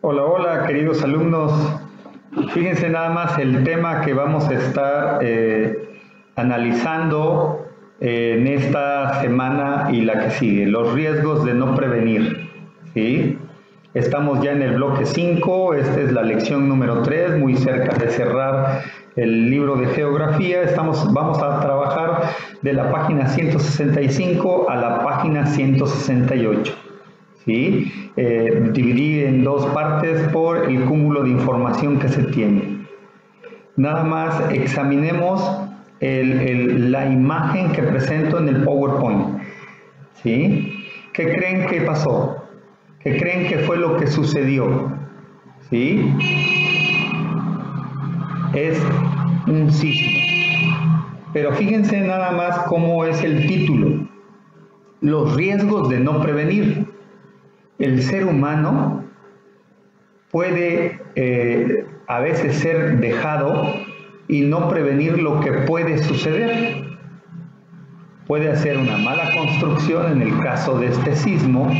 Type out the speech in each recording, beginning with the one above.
Hola, hola, queridos alumnos. Fíjense nada más el tema que vamos a estar analizando en esta semana y la que sigue, los riesgos de no prevenir, ¿sí? Estamos ya en el bloque 5, esta es la lección número 3, muy cerca de cerrar el libro de geografía. Vamos a trabajar de la página 165 a la página 168. ¿Sí? Dividí en dos partes por el cúmulo de información que se tiene. Nada más examinemos la imagen que presento en el PowerPoint. ¿Sí? ¿Qué creen que pasó? ¿Qué creen que fue lo que sucedió? ¿Sí? Es un sismo. Pero fíjense nada más cómo es el título. Los riesgos de no prevenir. El ser humano puede a veces ser dejado y no prevenir lo que puede suceder. Puede hacer una mala construcción en el caso de este sismo,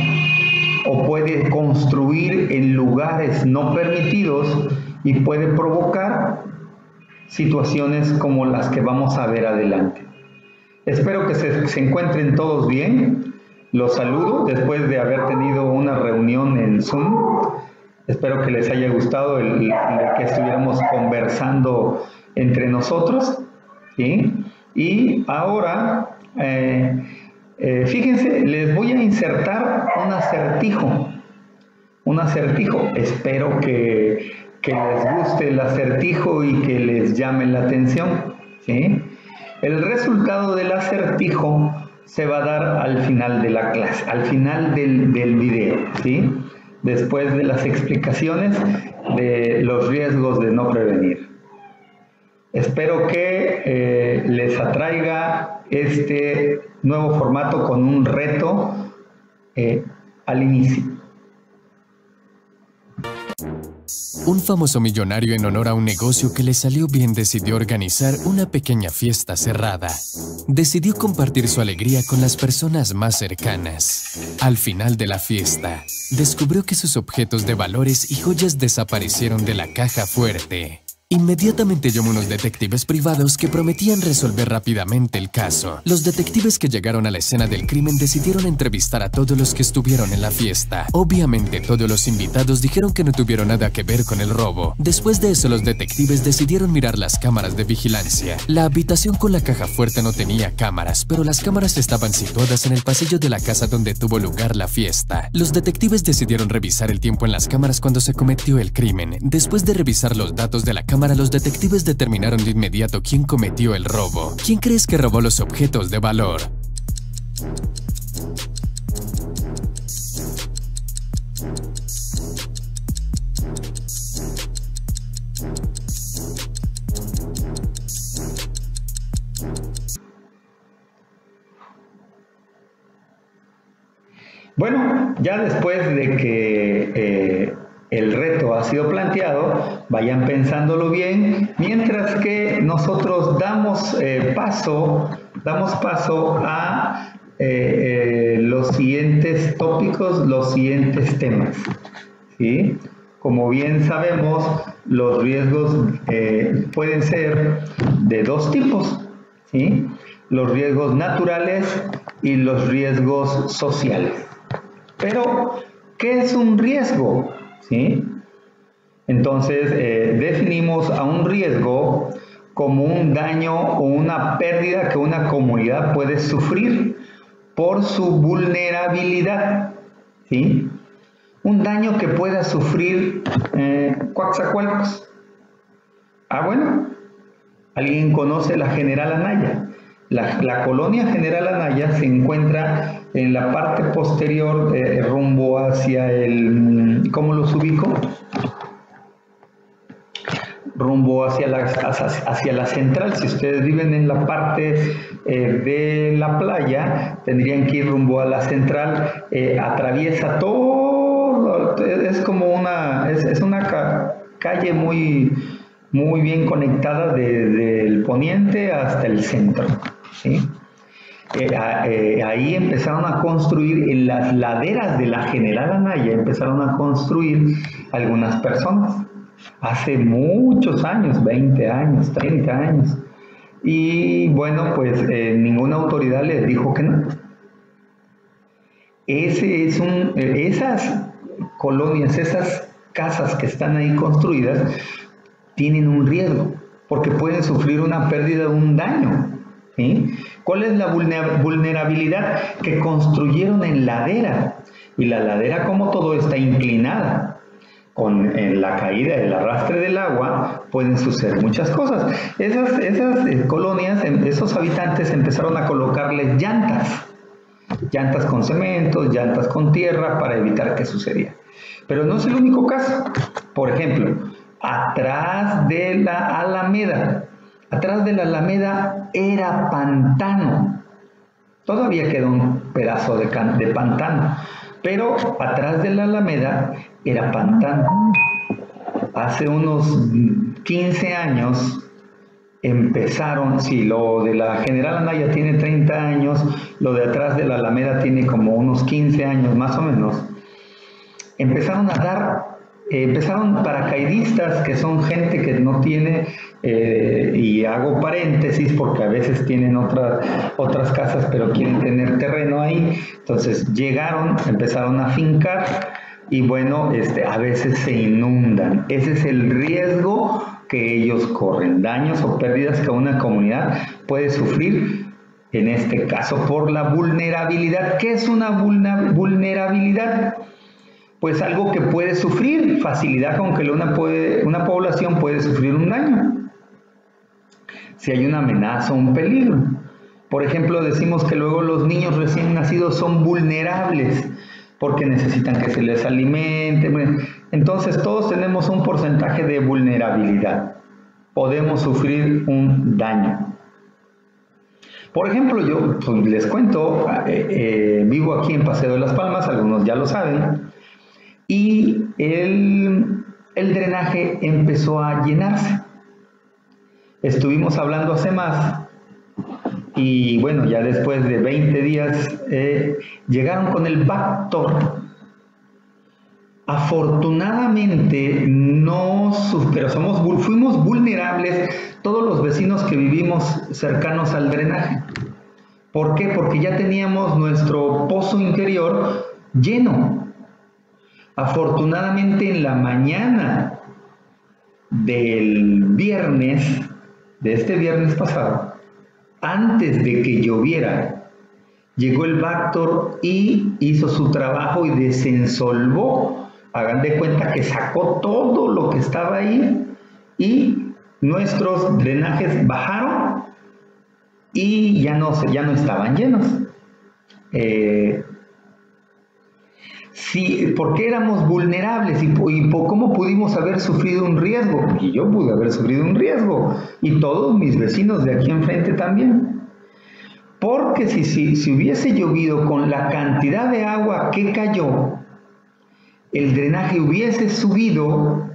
o puede construir en lugares no permitidos y puede provocar situaciones como las que vamos a ver adelante. Espero que se encuentren todos bien. Los saludo después de haber tenido una reunión en Zoom. Espero que les haya gustado el que estuviéramos conversando entre nosotros, ¿sí? Y ahora, fíjense, les voy a insertar un acertijo. Un acertijo. Espero que les guste el acertijo y que les llame la atención, ¿sí? El resultado del acertijo se va a dar al final de la clase, al final del video, ¿sí? Después de las explicaciones de los riesgos de no prevenir. Espero que les atraiga este nuevo formato con un reto al inicio. Un famoso millonario, en honor a un negocio que le salió bien, decidió organizar una pequeña fiesta cerrada. Decidió compartir su alegría con las personas más cercanas. Al final de la fiesta, descubrió que sus objetos de valores y joyas desaparecieron de la caja fuerte. Inmediatamente llamó a unos detectives privados que prometían resolver rápidamente el caso. Los detectives que llegaron a la escena del crimen decidieron entrevistar a todos los que estuvieron en la fiesta. Obviamente, todos los invitados dijeron que no tuvieron nada que ver con el robo. Después de eso, los detectives decidieron mirar las cámaras de vigilancia. La habitación con la caja fuerte no tenía cámaras, pero las cámaras estaban situadas en el pasillo de la casa donde tuvo lugar la fiesta. Los detectives decidieron revisar el tiempo en las cámaras cuando se cometió el crimen. Después de revisar los datos de la cámara, los detectives determinaron de inmediato quién cometió el robo. ¿Quién crees que robó los objetos de valor? Bueno, ya después de que el reto ha sido planteado, vayan pensándolo bien, mientras que nosotros damos paso a los siguientes tópicos, los siguientes temas, ¿sí? Como bien sabemos, los riesgos pueden ser de dos tipos, ¿sí? Los riesgos naturales y los riesgos sociales. Pero, ¿qué es un riesgo? ¿Sí? Entonces, definimos a un riesgo como un daño o una pérdida que una comunidad puede sufrir por su vulnerabilidad, ¿sí? Un daño que pueda sufrir Coatzacoalcos. Bueno, ¿alguien conoce la General Anaya? La colonia General Anaya se encuentra en la parte posterior rumbo hacia el... ¿Cómo los ubico? Rumbo hacia la central. Si ustedes viven en la parte de la playa, tendrían que ir rumbo a la central. Atraviesa todo, es como una calle muy bien conectada desde el poniente hasta el centro, ¿sí? ahí empezaron a construir, en las laderas de la General Anaya, empezaron a construir algunas personas. Hace muchos años, 20 años, 30 años. Y bueno, pues ninguna autoridad les dijo que no. Esas colonias, esas casas que están ahí construidas, tienen un riesgo, porque pueden sufrir una pérdida o un daño. ¿Sí? ¿Cuál es la vulnerabilidad? Que construyeron en ladera, y la ladera, como todo, está inclinada. En la caída, el arrastre del agua, pueden suceder muchas cosas. Esas colonias, esos habitantes empezaron a colocarles llantas con cemento, llantas con tierra, para evitar que sucediera. Pero no es el único caso. Por ejemplo, atrás de la Alameda era pantano. Todavía queda un pedazo de pantano, pero atrás de la Alameda era pantano. Hace unos 15 años empezaron, sí, lo de la General Anaya tiene 30 años, lo de atrás de la Alameda tiene como unos 15 años más o menos. Empezaron paracaidistas, que son gente que no tiene, y hago paréntesis porque a veces tienen otras casas pero quieren tener terreno ahí, entonces empezaron a fincar, y bueno, a veces se inundan. Ese es el riesgo que ellos corren, daños o pérdidas que una comunidad puede sufrir, en este caso por la vulnerabilidad. ¿Qué es una vulnerabilidad? Pues algo que puede sufrir facilidad con que una población puede sufrir un daño. Si hay una amenaza o un peligro. Por ejemplo, decimos que luego los niños recién nacidos son vulnerables porque necesitan que se les alimente. Entonces todos tenemos un porcentaje de vulnerabilidad. Podemos sufrir un daño. Por ejemplo, yo pues, les cuento, vivo aquí en Paseo de las Palmas, algunos ya lo saben, y el drenaje empezó a llenarse. Estuvimos hablando hace más, y bueno, ya después de 20 días llegaron con el Bactor. Afortunadamente pero fuimos vulnerables todos los vecinos que vivimos cercanos al drenaje. ¿Por qué? Porque ya teníamos nuestro pozo interior lleno. Afortunadamente en la mañana del viernes, de este viernes pasado, antes de que lloviera, llegó el Bactor y hizo su trabajo y desensolvó. Hagan de cuenta que sacó todo lo que estaba ahí, y nuestros drenajes bajaron y ya no estaban llenos. Sí, porque éramos vulnerables y cómo pudimos haber sufrido un riesgo. Y yo pude haber sufrido un riesgo, y todos mis vecinos de aquí enfrente también. Porque si hubiese llovido con la cantidad de agua que cayó, el drenaje hubiese subido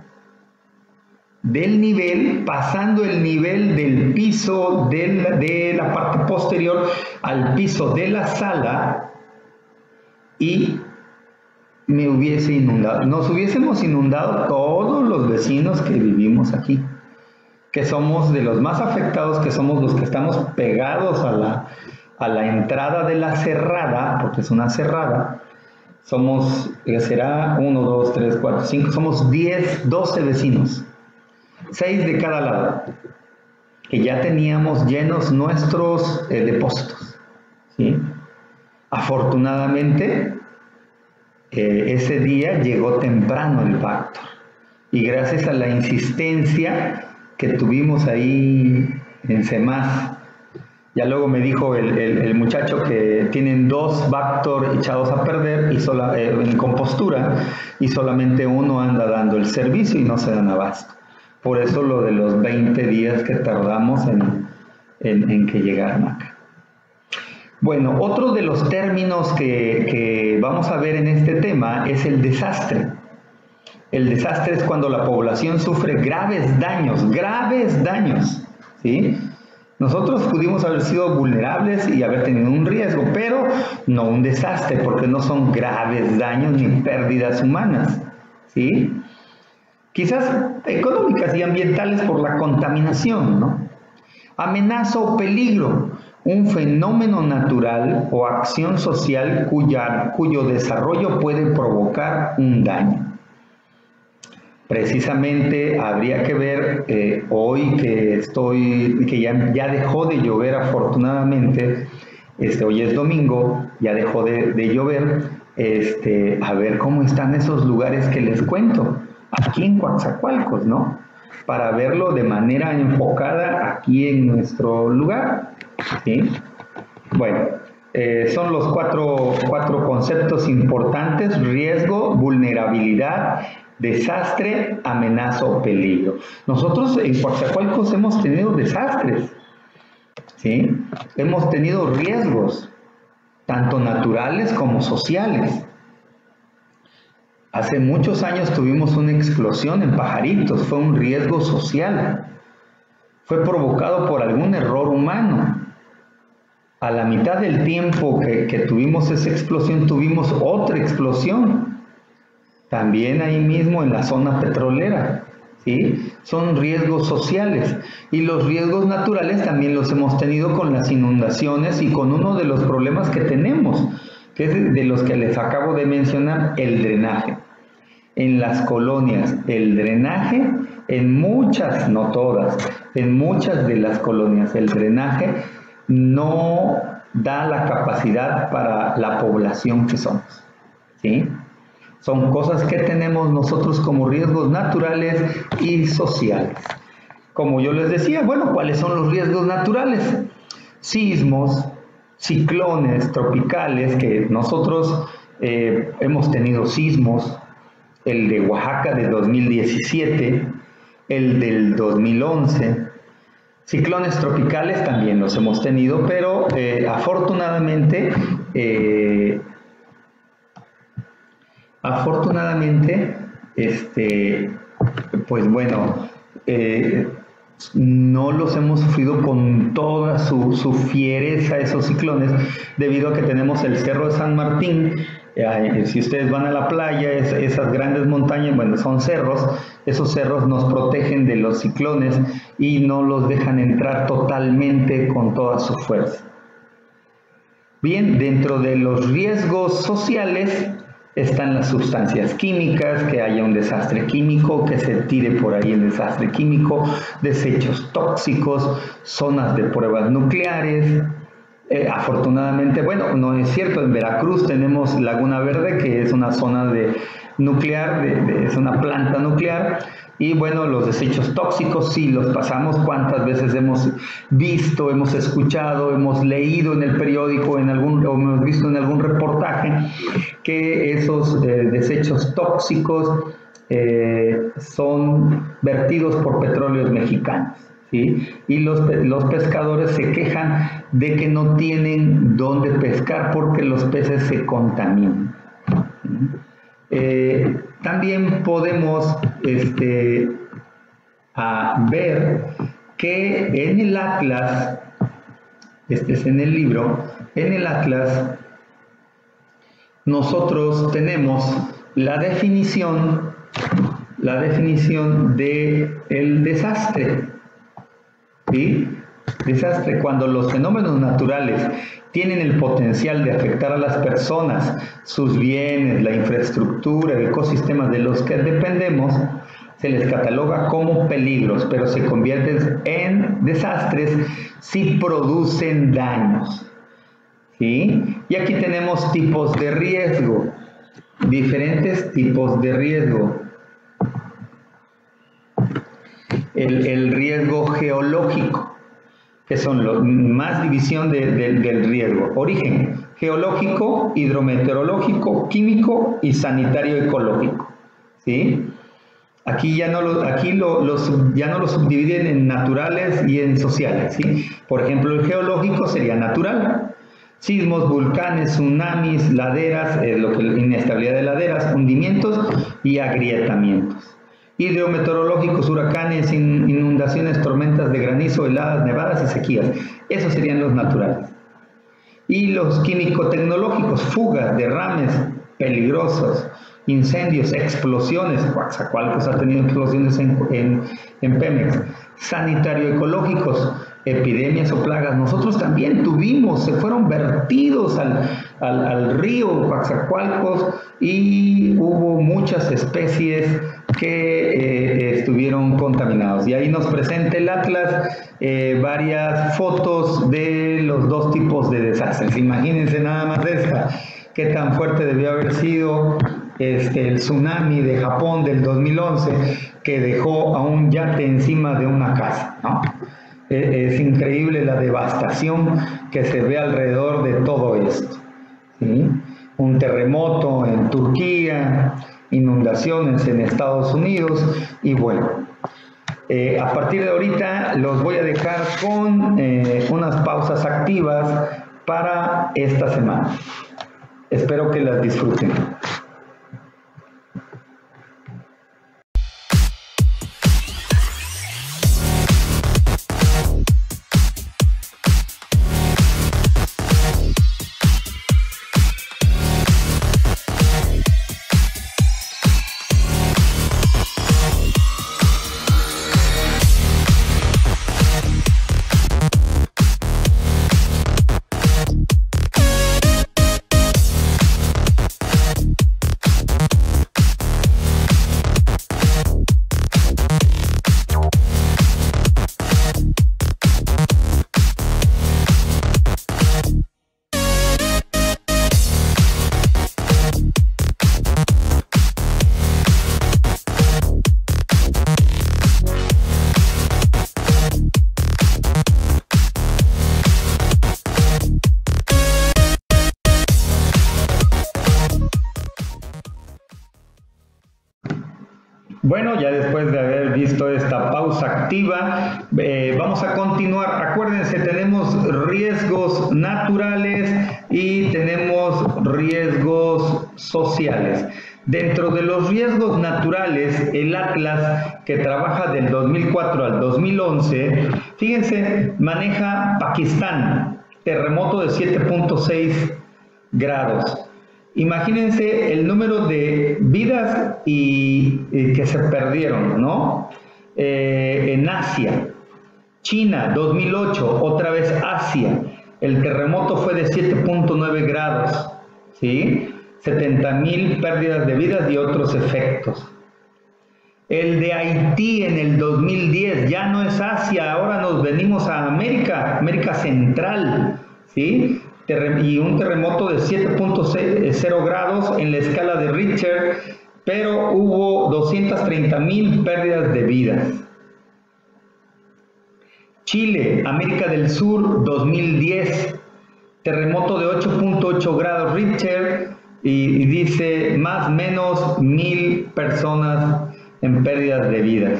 del nivel, pasando el nivel del piso de la parte posterior al piso de la sala, y me hubiese inundado. Nos hubiésemos inundado todos los vecinos que vivimos aquí, que somos de los más afectados, que somos los que estamos pegados a la entrada de la cerrada, porque es una cerrada. Somos, será 1, 2, 3, 4, 5, somos 10, 12 vecinos, 6 de cada lado, que ya teníamos llenos nuestros depósitos, ¿sí? Afortunadamente, ese día llegó temprano el Bactor, y gracias a la insistencia que tuvimos ahí en CEMAS, ya luego me dijo el muchacho que tienen 2 Bactor echados a perder en compostura, y solamente uno anda dando el servicio y no se dan abasto. Por eso lo de los 20 días que tardamos en que llegaran acá. Bueno, otro de los términos que vamos a ver en este tema es el desastre. El desastre es cuando la población sufre graves daños, ¿sí? Nosotros pudimos haber sido vulnerables y haber tenido un riesgo, pero no un desastre, porque no son graves daños ni pérdidas humanas, ¿sí? Quizás económicas y ambientales por la contaminación, ¿no? Amenaza o peligro, un fenómeno natural o acción social cuyo desarrollo puede provocar un daño. Precisamente habría que ver hoy que ya dejó de llover afortunadamente, hoy es domingo, ya dejó de llover, a ver cómo están esos lugares que les cuento, aquí en Coatzacoalcos, ¿no? Para verlo de manera enfocada aquí en nuestro lugar, ¿sí? Bueno, son los cuatro conceptos importantes: riesgo, vulnerabilidad, desastre, amenaza o peligro. Nosotros en Coatzacoalcos hemos tenido desastres, ¿sí? Hemos tenido riesgos, tanto naturales como sociales. Hace muchos años tuvimos una explosión en Pajaritos, fue un riesgo social. Fue provocado por algún error humano. A la mitad del tiempo que tuvimos esa explosión, tuvimos otra explosión. También ahí mismo en la zona petrolera, ¿sí? Son riesgos sociales. Y los riesgos naturales también los hemos tenido con las inundaciones y con uno de los problemas que tenemos, que es de los que les acabo de mencionar, el drenaje. En las colonias, el drenaje, en muchas, no todas, en muchas de las colonias, el drenaje no da la capacidad para la población que somos, ¿sí? Son cosas que tenemos nosotros como riesgos naturales y sociales. Como yo les decía, bueno, ¿cuáles son los riesgos naturales? Sismos, ciclones tropicales, que nosotros hemos tenido sismos, el de Oaxaca de 2017, el del 2011, ciclones tropicales también los hemos tenido, pero afortunadamente, pues bueno, no los hemos sufrido con toda su fiereza esos ciclones, debido a que tenemos el Cerro de San Martín. Si ustedes van a la playa, esas grandes montañas, bueno, son cerros, esos cerros nos protegen de los ciclones y no los dejan entrar totalmente con toda su fuerza. Bien, dentro de los riesgos sociales están las sustancias químicas, que haya un desastre químico, que se tire por ahí el desastre químico, desechos tóxicos, zonas de pruebas nucleares. Afortunadamente, bueno, no es cierto, en Veracruz tenemos Laguna Verde, que es una zona nuclear, es una planta nuclear, y bueno, los desechos tóxicos sí los pasamos. Cuántas veces hemos visto, hemos escuchado, hemos leído en el periódico, o hemos visto en algún reportaje, que esos desechos tóxicos son vertidos por Petróleos Mexicanos, ¿sí? Y los pescadores se quejan de que no tienen dónde pescar porque los peces se contaminan. También podemos ver que en el Atlas, este es en el libro, en el Atlas nosotros tenemos la definición de el desastre, ¿sí? Desastre: cuando los fenómenos naturales tienen el potencial de afectar a las personas, sus bienes, la infraestructura, el ecosistema de los que dependemos, se les cataloga como peligros, pero se convierten en desastres si producen daños, ¿sí? Y aquí tenemos tipos de riesgo, diferentes tipos de riesgo. El riesgo geológico, que son más división del riesgo: origen geológico, hidrometeorológico, químico y sanitario ecológico, ¿sí? Aquí ya no lo subdividen en naturales y en sociales, ¿sí? Por ejemplo, el geológico sería natural: sismos, volcanes, tsunamis, laderas, inestabilidad de laderas, hundimientos y agrietamientos. hidrometeorológicos, huracanes, inundaciones, tormentas de granizo, heladas, nevadas y sequías. Esos serían los naturales. Y los químico-tecnológicos, fugas, derrames peligrosos, incendios, explosiones. Coatzacoalcos ha tenido explosiones en Pemex. Sanitario-ecológicos, epidemias o plagas. Nosotros también tuvimos, se fueron vertidos al río Coatzacoalcos y hubo muchas especies que estuvieron contaminados. Y ahí nos presenta el Atlas varias fotos de los dos tipos de desastres. Imagínense nada más esta, qué tan fuerte debió haber sido el tsunami de Japón del 2011 que dejó a un yate encima de una casa, ¿no? Es increíble la devastación que se ve alrededor de todo esto, ¿sí? Un terremoto en Turquía, inundaciones en Estados Unidos y bueno, a partir de ahorita los voy a dejar con unas pausas activas para esta semana. Espero que las disfruten. Bueno, ya después de haber visto esta pausa activa, vamos a continuar. Acuérdense, tenemos riesgos naturales y tenemos riesgos sociales. Dentro de los riesgos naturales, el Atlas, que trabaja del 2004 al 2011, fíjense, maneja Pakistán, terremoto de 7.6 grados. Imagínense el número de vidas que se perdieron, ¿no? En Asia, China, 2008, otra vez Asia, el terremoto fue de 7.9 grados, ¿sí? 70,000 pérdidas de vidas y otros efectos. El de Haití en el 2010, ya no es Asia, ahora nos venimos a América Central, ¿sí? Y un terremoto de 7.0 grados en la escala de Richter, pero hubo 230,000 pérdidas de vidas. Chile, América del Sur, 2010, terremoto de 8.8 grados Richter y dice más o menos 1,000 personas en pérdidas de vidas.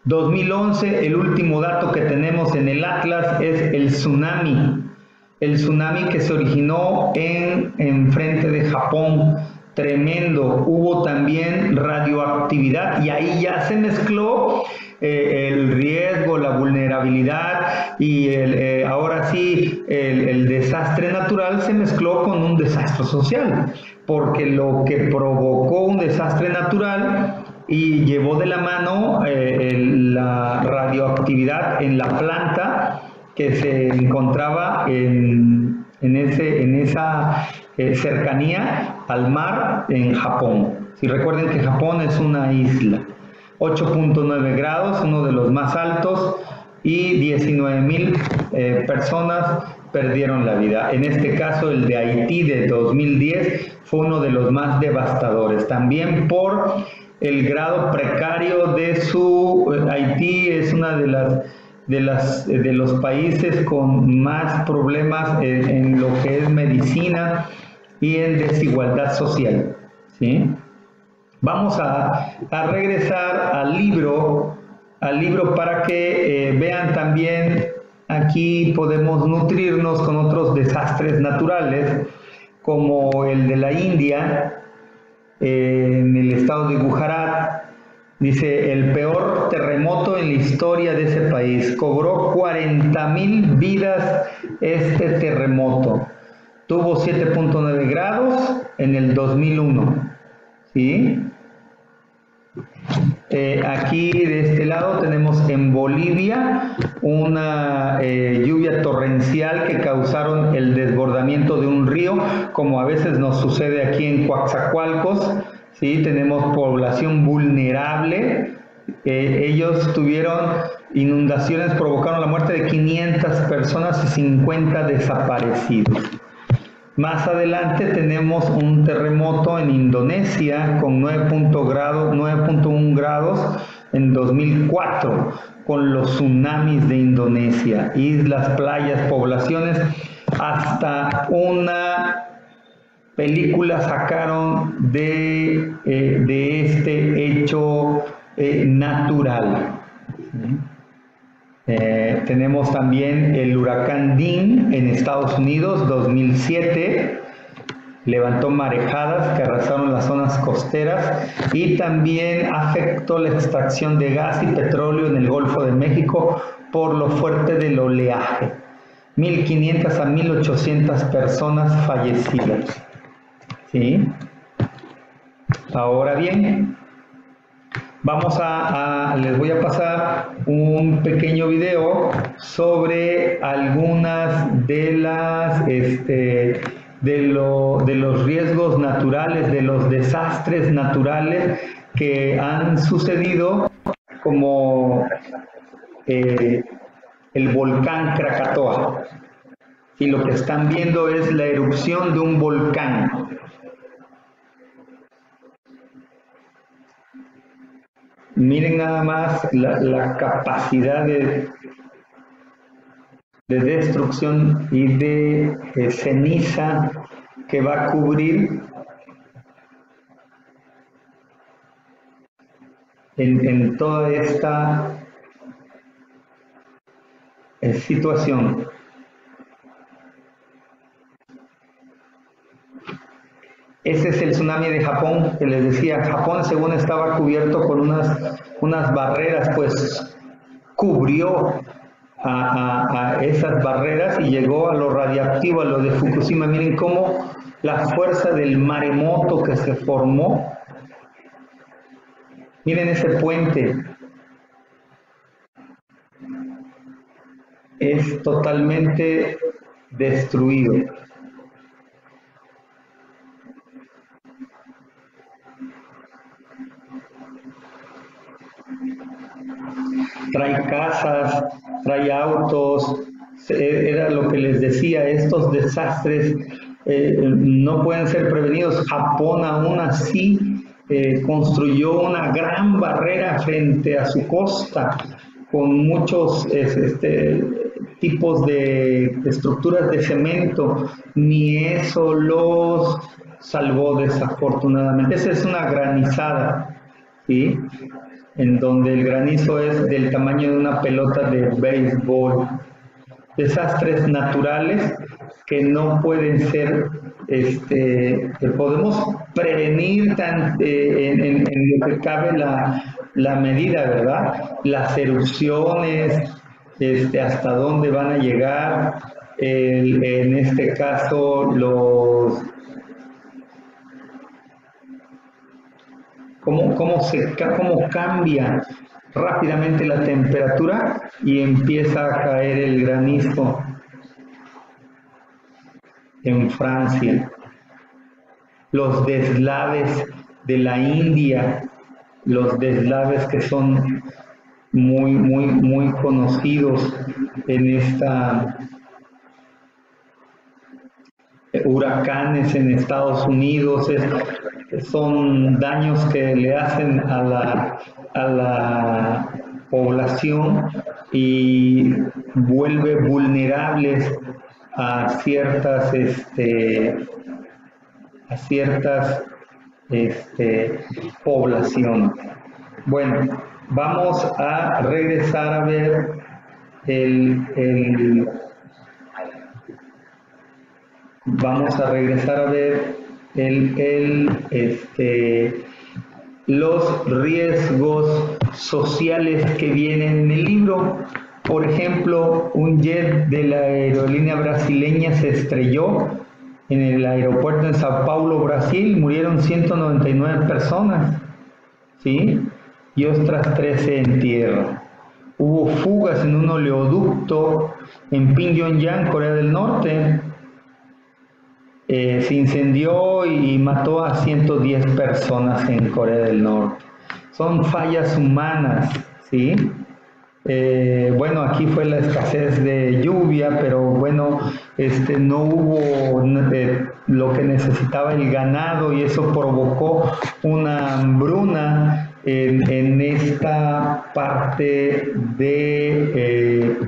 2011, el último dato que tenemos en el Atlas es el tsunami. El tsunami que se originó en frente de Japón, tremendo. Hubo también radioactividad y ahí ya se mezcló el riesgo, la vulnerabilidad y ahora sí el desastre natural se mezcló con un desastre social, porque lo que provocó un desastre natural y llevó de la mano la radioactividad en la planta que se encontraba en esa cercanía al mar en Japón. Si recuerden que Japón es una isla. 8.9 grados, uno de los más altos, y 19,000 personas perdieron la vida. En este caso, el de Haití de 2010 fue uno de los más devastadores. También por el grado precario de Haití es una de los países con más problemas en lo que es medicina y en desigualdad social, ¿sí? Vamos a regresar al libro para que vean también, aquí podemos nutrirnos con otros desastres naturales, como el de la India, en el estado de Gujarat, Dice, el peor terremoto en la historia de ese país. Cobró 40,000 vidas este terremoto. Tuvo 7.9 grados en el 2001. ¿Sí? Aquí de este lado tenemos en Bolivia una lluvia torrencial que causaron el desbordamiento de un río, como a veces nos sucede aquí en Coatzacoalcos. ¿Sí? Tenemos población vulnerable. Ellos tuvieron inundaciones, provocaron la muerte de 500 personas y 50 desaparecidos. Más adelante tenemos un terremoto en Indonesia con 9.1 grados en 2004, con los tsunamis de Indonesia, islas, playas, poblaciones. Hasta una película sacaron de este hecho natural. Tenemos también el huracán Dean en Estados Unidos, 2007, levantó marejadas que arrasaron las zonas costeras y también afectó la extracción de gas y petróleo en el Golfo de México por lo fuerte del oleaje. 1.500 a 1.800 personas fallecidas. ¿Sí? Ahora bien, les voy a pasar un pequeño video sobre algunas de las de los riesgos naturales, de los desastres naturales que han sucedido, como el volcán Krakatoa. Y lo que están viendo es la erupción de un volcán. Miren nada más la capacidad de destrucción y de ceniza que va a cubrir en toda esta situación. Ese es el tsunami de Japón, que les decía. Japón, según estaba cubierto con unas barreras, pues cubrió a esas barreras y llegó a lo radiactivo, a lo de Fukushima. Miren cómo la fuerza del maremoto que se formó. Miren ese puente. Es totalmente destruido. Trae casas, trae autos. Era lo que les decía, estos desastres no pueden ser prevenidos. Japón aún así construyó una gran barrera frente a su costa con muchos tipos de estructuras de cemento. Ni eso los salvó, desafortunadamente. Esa es una granizada, ¿sí? En donde el granizo es del tamaño de una pelota de béisbol. Desastres naturales que no pueden ser, que podemos prevenir en lo que cabe la medida, ¿verdad? Las erupciones, hasta dónde van a llegar, en este caso cómo cambia rápidamente la temperatura y empieza a caer el granizo en Francia. Los deslaves de la India, los deslaves que son muy conocidos en huracanes en Estados Unidos, son daños que le hacen a la población y vuelve vulnerables a ciertas poblaciones. Bueno, vamos a regresar a ver los riesgos sociales que vienen en el libro. Por ejemplo, un jet de la aerolínea brasileña se estrelló en el aeropuerto de Sao Paulo, Brasil. Murieron 199 personas, ¿sí? Y otras 13 en tierra. Hubo fugas en un oleoducto en Pyongyang, Corea del Norte. Se incendió y mató a 110 personas en Corea del Norte. Son fallas humanas, ¿sí? Bueno, aquí fue la escasez de lluvia, pero bueno, no hubo lo que necesitaba el ganado y eso provocó una hambruna en esta parte de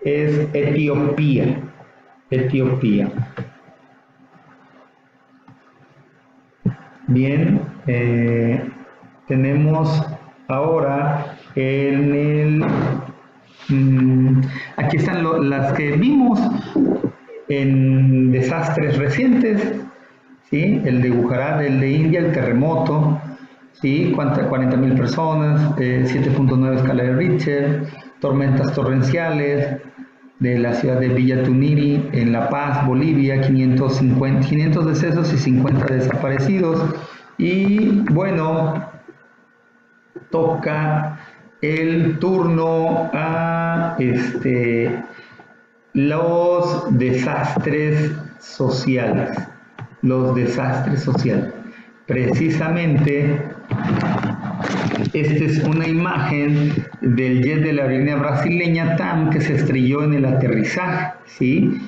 es Etiopía. Bien, tenemos ahora aquí están las que vimos en desastres recientes, ¿sí? El de Gujarat, el de India, el terremoto, ¿sí? 40.000 personas, 7.9 escala de Richter, tormentas torrenciales de la ciudad de Villa Tuniri en La Paz, Bolivia, 500 decesos y 50 desaparecidos. Y bueno, toca el turno a los desastres sociales. Precisamente, esta es una imagen del jet de la aerolínea brasileña TAM que se estrelló en el aterrizaje, ¿sí?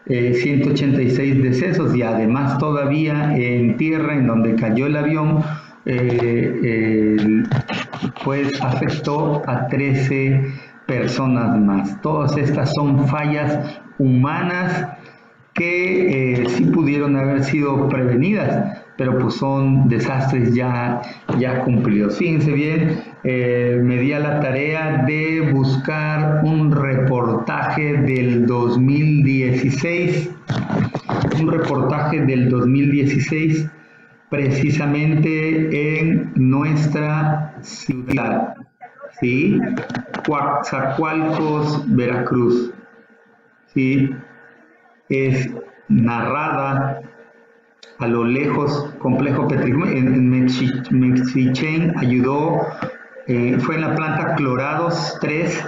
186 decesos y además todavía en tierra en donde cayó el avión, pues afectó a 13 personas más. Todas estas son fallas humanas que sí pudieron haber sido prevenidas, pero pues son desastres ya cumplidos. Fíjense bien, me di a la tarea de buscar un reportaje del 2016, precisamente en nuestra ciudad, ¿sí? Coatzacoalcos, Veracruz, ¿sí? Es narrada a lo lejos, complejo petrolífero en Mexichén, ayudó, fue en la planta Clorados 3,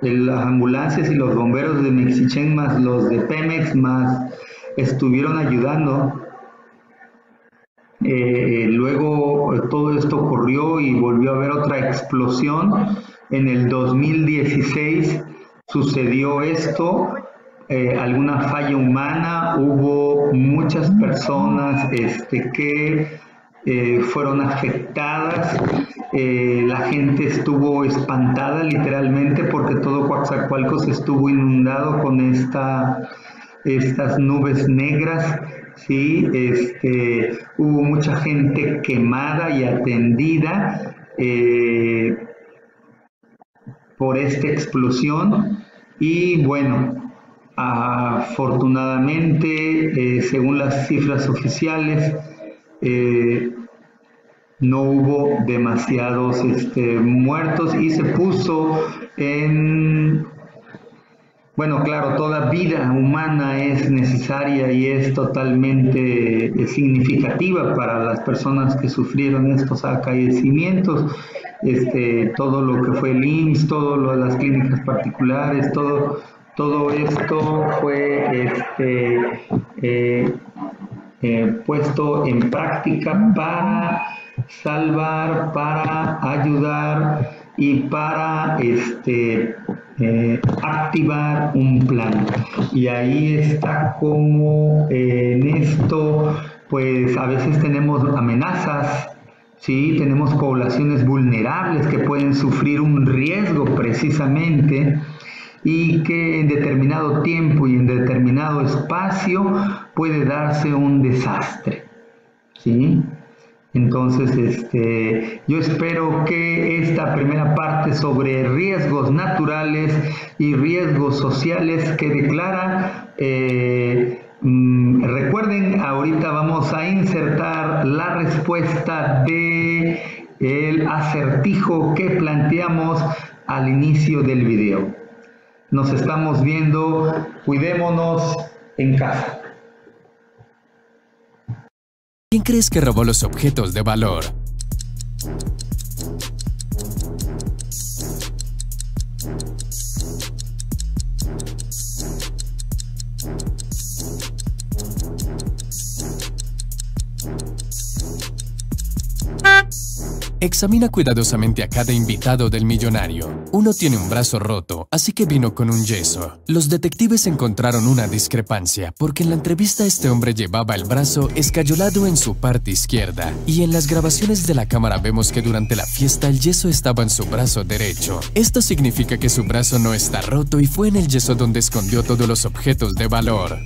las ambulancias y los bomberos de Mexichén más los de Pemex más estuvieron ayudando. Luego todo esto ocurrió y volvió a haber otra explosión. En el 2016 sucedió esto, alguna falla humana, hubo muchas personas que fueron afectadas, la gente estuvo espantada literalmente porque todo Coatzacoalcos estuvo inundado con estas nubes negras, ¿sí? Hubo mucha gente quemada y atendida por esta explosión y bueno, afortunadamente, según las cifras oficiales, no hubo demasiados muertos y se puso en... Bueno, claro, toda vida humana es necesaria y es totalmente significativa para las personas que sufrieron estos acaecimientos. Todo lo que fue el IMSS, todo lo de las clínicas particulares, todo esto fue puesto en práctica para salvar, para ayudar y para activar un plan. Y ahí está como en esto, pues a veces tenemos amenazas, ¿sí? Tenemos poblaciones vulnerables que pueden sufrir un riesgo precisamente y que en determinado tiempo y en determinado espacio puede darse un desastre, ¿sí? Entonces, yo espero que esta primera parte sobre riesgos naturales y riesgos sociales quede clara. Recuerden, ahorita vamos a insertar la respuesta de el acertijo que planteamos al inicio del video. Nos estamos viendo, cuidémonos en casa. ¿Quién crees que robó los objetos de valor? Examina cuidadosamente a cada invitado del millonario. Uno tiene un brazo roto, así que vino con un yeso. Los detectives encontraron una discrepancia, porque en la entrevista este hombre llevaba el brazo escayolado en su parte izquierda, y en las grabaciones de la cámara vemos que durante la fiesta el yeso estaba en su brazo derecho. Esto significa que su brazo no está roto y fue en el yeso donde escondió todos los objetos de valor.